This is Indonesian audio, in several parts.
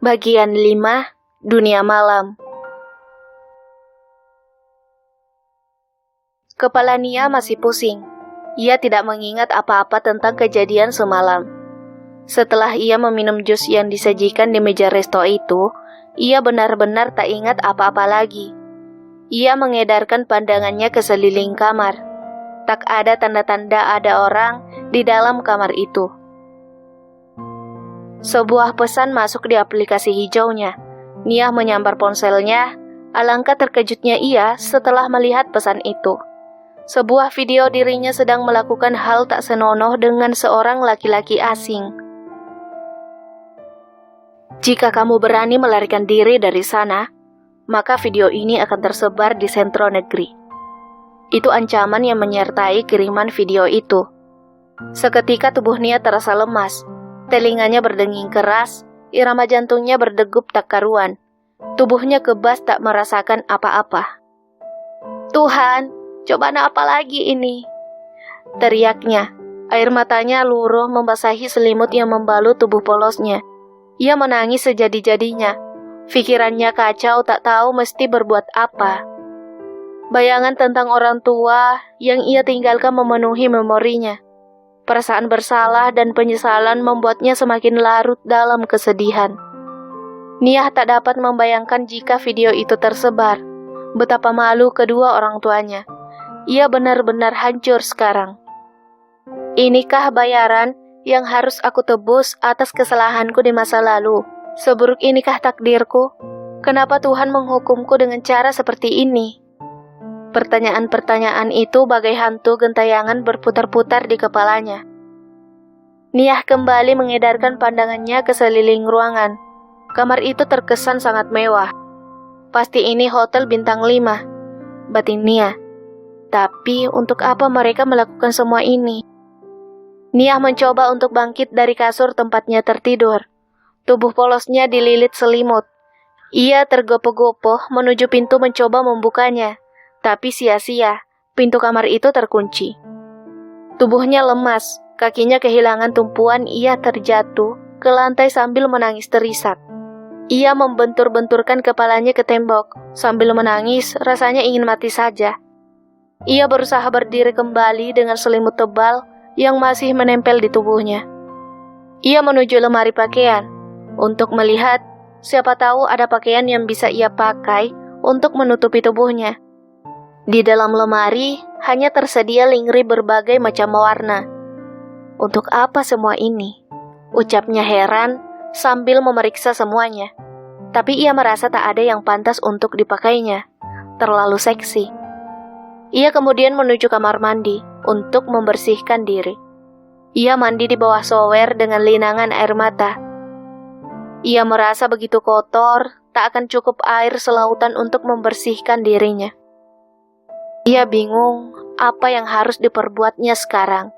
Bagian 5, Dunia Malam. Kepala Nia masih pusing. Ia tidak mengingat apa-apa tentang kejadian semalam. Setelah ia meminum jus yang disajikan di meja resto itu, ia benar-benar tak ingat apa-apa lagi. Ia mengedarkan pandangannya ke seliling kamar. Tak ada tanda-tanda ada orang di dalam kamar itu. Sebuah pesan masuk di aplikasi hijaunya. Nia menyambar ponselnya. Alangkah terkejutnya ia setelah melihat pesan itu. Sebuah video dirinya sedang melakukan hal tak senonoh dengan seorang laki-laki asing. Jika kamu berani melarikan diri dari sana, maka video ini akan tersebar di sentro negeri. Itu ancaman yang menyertai kiriman video itu. Seketika tubuh Nia terasa lemas. Telinganya berdenging keras, irama jantungnya berdegup tak karuan. Tubuhnya kebas tak merasakan apa-apa. Tuhan, cobaan apa lagi ini? Teriaknya. Air matanya luruh membasahi selimut yang membalut tubuh polosnya. Ia menangis sejadi-jadinya. Pikirannya kacau tak tahu mesti berbuat apa. Bayangan tentang orang tua yang ia tinggalkan memenuhi memorinya. Perasaan bersalah dan penyesalan membuatnya semakin larut dalam kesedihan. Nia tak dapat membayangkan jika video itu tersebar. Betapa malu kedua orang tuanya. Ia benar-benar hancur sekarang. Inikah bayaran yang harus aku tebus atas kesalahanku di masa lalu? Seburuk inikah takdirku? Kenapa Tuhan menghukumku dengan cara seperti ini? Pertanyaan-pertanyaan itu bagai hantu gentayangan berputar-putar di kepalanya. Nia kembali mengedarkan pandangannya ke seliling ruangan. Kamar itu terkesan sangat mewah. Pasti ini hotel bintang 5, batin Nia. Tapi untuk apa mereka melakukan semua ini? Nia mencoba untuk bangkit dari kasur tempatnya tertidur. Tubuh polosnya dililit selimut. Ia tergopoh-gopoh menuju pintu mencoba membukanya. Tapi sia-sia, pintu kamar itu terkunci. Tubuhnya lemas, kakinya kehilangan tumpuan, ia terjatuh ke lantai sambil menangis terisak. Ia membentur-benturkan kepalanya ke tembok, sambil menangis rasanya ingin mati saja. Ia berusaha berdiri kembali dengan selimut tebal yang masih menempel di tubuhnya. Ia menuju lemari pakaian, untuk melihat siapa tahu ada pakaian yang bisa ia pakai untuk menutupi tubuhnya. Di dalam lemari hanya tersedia lingerie berbagai macam warna. Untuk apa semua ini? Ucapnya heran sambil memeriksa semuanya. Tapi ia merasa tak ada yang pantas untuk dipakainya. Terlalu seksi. Ia kemudian menuju kamar mandi untuk membersihkan diri. Ia mandi di bawah shower dengan linangan air mata. Ia merasa begitu kotor, tak akan cukup air selautan untuk membersihkan dirinya. Ia bingung apa yang harus diperbuatnya sekarang.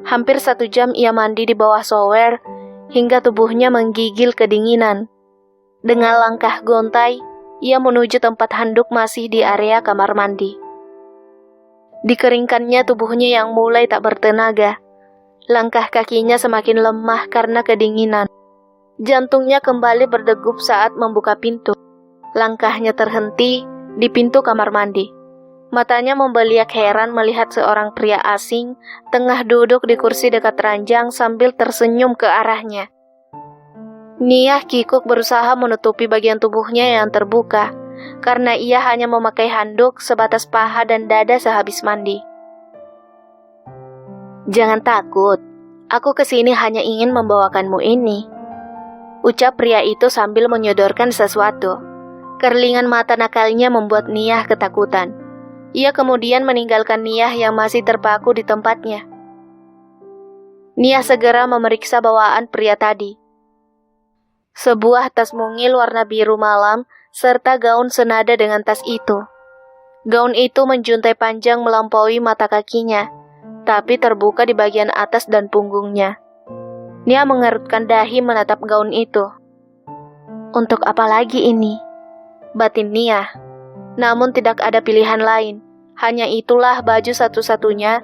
Hampir 1 jam ia mandi di bawah shower hingga tubuhnya menggigil kedinginan. Dengan langkah gontai, ia menuju tempat handuk masih di area kamar mandi. Dikeringkannya tubuhnya yang mulai tak bertenaga. Langkah kakinya semakin lemah karena kedinginan. Jantungnya kembali berdegup saat membuka pintu. Langkahnya terhenti di pintu kamar mandi. Matanya membeliak heran melihat seorang pria asing tengah duduk di kursi dekat ranjang sambil tersenyum ke arahnya. Nia kikuk berusaha menutupi bagian tubuhnya yang terbuka, karena ia hanya memakai handuk sebatas paha dan dada sehabis mandi. Jangan takut, aku kesini hanya ingin membawakanmu ini, ucap pria itu sambil menyodorkan sesuatu. Kerlingan mata nakalnya membuat Nia ketakutan. Ia kemudian meninggalkan Nia yang masih terpaku di tempatnya. Nia segera memeriksa bawaan pria tadi. Sebuah tas mungil warna biru malam serta gaun senada dengan tas itu. Gaun itu menjuntai panjang melampaui mata kakinya, tapi terbuka di bagian atas dan punggungnya. Nia mengerutkan dahi menatap gaun itu. Untuk apa lagi ini? Batin Nia. Namun tidak ada pilihan lain. Hanya itulah baju satu-satunya,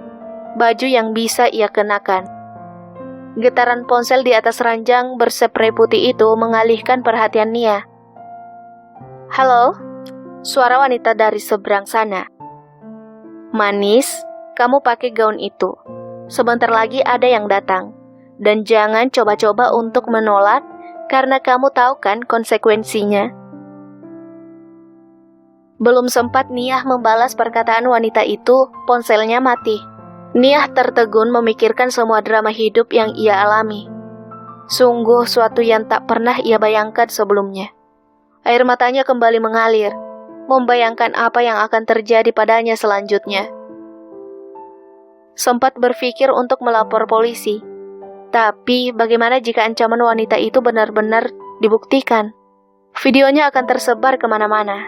baju yang bisa ia kenakan. Getaran ponsel di atas ranjang bersprei putih itu mengalihkan perhatian Nia. "Halo?" Suara wanita dari seberang sana. "Manis, kamu pakai gaun itu. Sebentar lagi ada yang datang. Dan jangan coba-coba untuk menolak, karena kamu tahu kan konsekuensinya." Belum sempat Niah membalas perkataan wanita itu, ponselnya mati. Niah tertegun memikirkan semua drama hidup yang ia alami. Sungguh suatu yang tak pernah ia bayangkan sebelumnya. Air matanya kembali mengalir, membayangkan apa yang akan terjadi padanya selanjutnya. Sempat berpikir untuk melapor polisi. Tapi bagaimana jika ancaman wanita itu benar-benar dibuktikan? Videonya akan tersebar kemana-mana.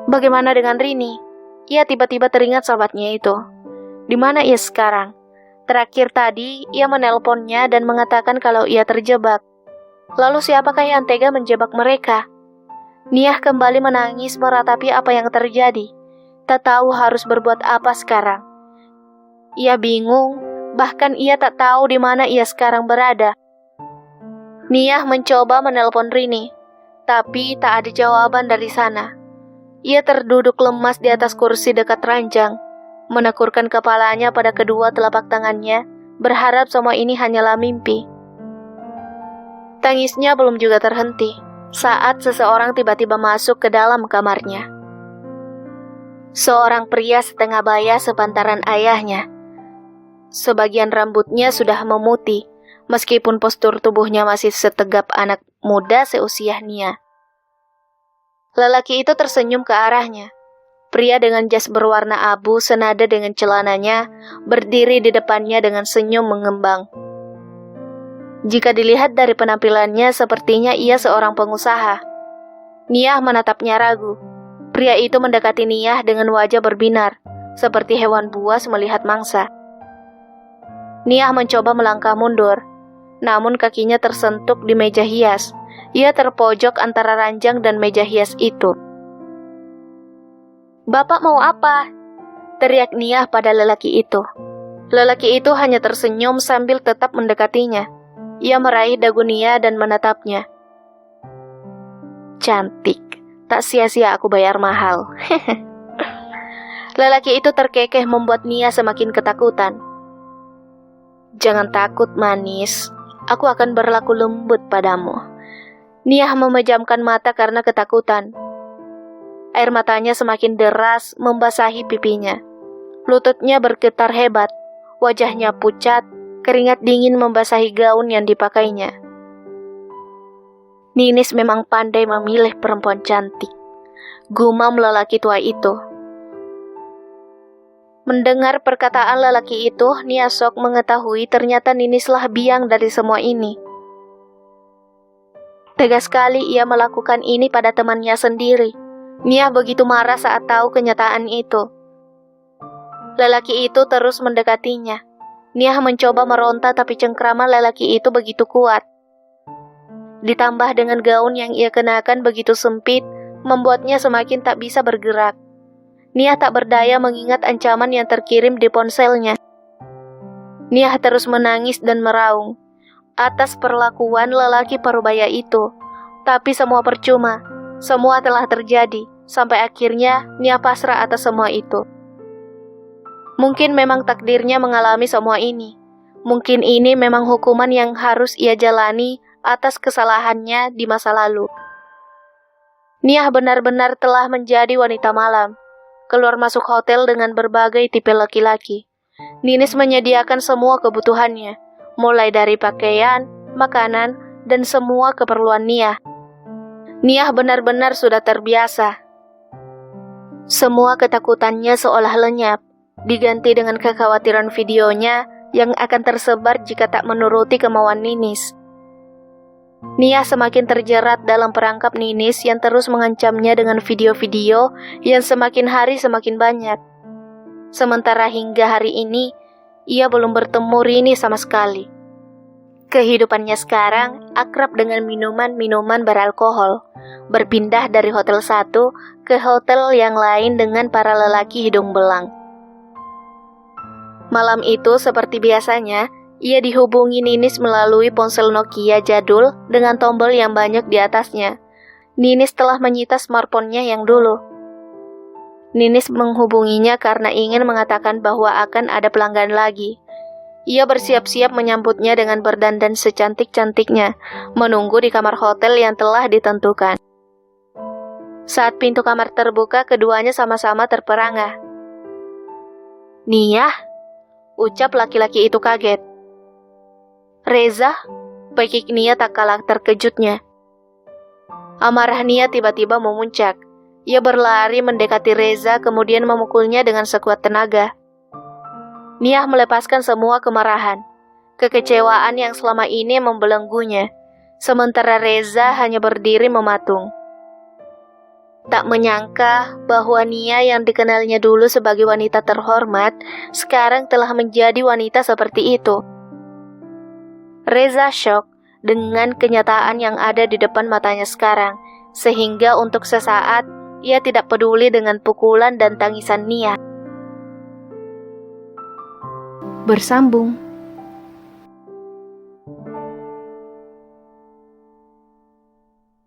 Bagaimana dengan Rini? Ia tiba-tiba teringat sahabatnya itu. Di mana ia sekarang? Terakhir tadi, ia menelponnya dan mengatakan kalau ia terjebak. Lalu siapakah yang tega menjebak mereka? Niah kembali menangis meratapi apa yang terjadi. Tak tahu harus berbuat apa sekarang. Ia bingung, bahkan ia tak tahu di mana ia sekarang berada. Niah mencoba menelpon Rini, tapi tak ada jawaban dari sana. Ia terduduk lemas di atas kursi dekat ranjang, menekurkan kepalanya pada kedua telapak tangannya, berharap semua ini hanyalah mimpi. Tangisnya belum juga terhenti, saat seseorang tiba-tiba masuk ke dalam kamarnya. Seorang pria setengah baya sepantaran ayahnya. Sebagian rambutnya sudah memutih, meskipun postur tubuhnya masih setegap anak muda seusia Nia. Lelaki itu tersenyum ke arahnya. Pria dengan jas berwarna abu senada dengan celananya berdiri di depannya dengan senyum mengembang. Jika dilihat dari penampilannya, sepertinya ia seorang pengusaha. Niah menatapnya ragu. Pria itu mendekati Niah dengan wajah berbinar, seperti hewan buas melihat mangsa. Niah mencoba melangkah mundur, namun kakinya tersentuk di meja hias. Ia terpojok antara ranjang dan meja hias itu. "Bapak mau apa?" teriak Niah pada lelaki itu. Lelaki itu hanya tersenyum sambil tetap mendekatinya. Ia meraih dagu Niah dan menatapnya. "Cantik, tak sia-sia aku bayar mahal." Lelaki itu terkekeh membuat Niah semakin ketakutan. "Jangan takut, manis. Aku akan berlaku lembut padamu." Niah memejamkan mata karena ketakutan. Air matanya semakin deras membasahi pipinya. Lututnya bergetar hebat. Wajahnya pucat, keringat dingin membasahi gaun yang dipakainya. Ninis memang pandai memilih perempuan cantik, gumam lelaki tua itu. Mendengar perkataan lelaki itu, Niah sok mengetahui ternyata Ninislah biang dari semua ini. Tegas sekali ia melakukan ini pada temannya sendiri. Niah begitu marah saat tahu kenyataan itu. Lelaki itu terus mendekatinya. Niah mencoba meronta tapi cengkraman lelaki itu begitu kuat. Ditambah dengan gaun yang ia kenakan begitu sempit, membuatnya semakin tak bisa bergerak. Niah tak berdaya mengingat ancaman yang terkirim di ponselnya. Niah terus menangis dan meraung atas perlakuan lelaki parubaya itu. Tapi semua percuma. Semua telah terjadi. Sampai akhirnya Niah pasrah atas semua itu. Mungkin memang takdirnya mengalami semua ini. Mungkin ini memang hukuman yang harus ia jalani atas kesalahannya di masa lalu. Niah benar-benar telah menjadi wanita malam. Keluar masuk hotel dengan berbagai tipe laki-laki. Ninis menyediakan semua kebutuhannya, mulai dari pakaian, makanan, dan semua keperluan Niah. Niah benar-benar sudah terbiasa. Semua ketakutannya seolah lenyap, diganti dengan kekhawatiran videonya yang akan tersebar jika tak menuruti kemauan Ninis. Niah semakin terjerat dalam perangkap Ninis yang terus mengancamnya dengan video-video yang semakin hari semakin banyak. Sementara hingga hari ini, ia belum bertemu Rini sama sekali. Kehidupannya sekarang akrab dengan minuman-minuman beralkohol, berpindah dari hotel satu ke hotel yang lain dengan para lelaki hidung belang. Malam itu seperti biasanya, ia dihubungi Ninis melalui ponsel Nokia jadul dengan tombol yang banyak di atasnya. Ninis telah menyita smartphone-nya yang dulu. Ninis menghubunginya karena ingin mengatakan bahwa akan ada pelanggan lagi. Ia bersiap-siap menyambutnya dengan berdandan secantik-cantiknya, menunggu di kamar hotel yang telah ditentukan. Saat pintu kamar terbuka, keduanya sama-sama terperangah. "Nia?" ucap laki-laki itu kaget. "Reza?" pekik Nia tak kalah terkejutnya. Amarah Nia tiba-tiba memuncak. Ia berlari mendekati Reza kemudian memukulnya dengan sekuat tenaga. Nia melepaskan semua kemarahan, kekecewaan yang selama ini membelenggunya, sementara Reza hanya berdiri mematung. Tak menyangka bahwa Nia yang dikenalnya dulu sebagai wanita terhormat, sekarang telah menjadi wanita seperti itu. Reza syok dengan kenyataan yang ada di depan matanya sekarang, sehingga untuk sesaat ia tidak peduli dengan pukulan dan tangisan Nia. Bersambung.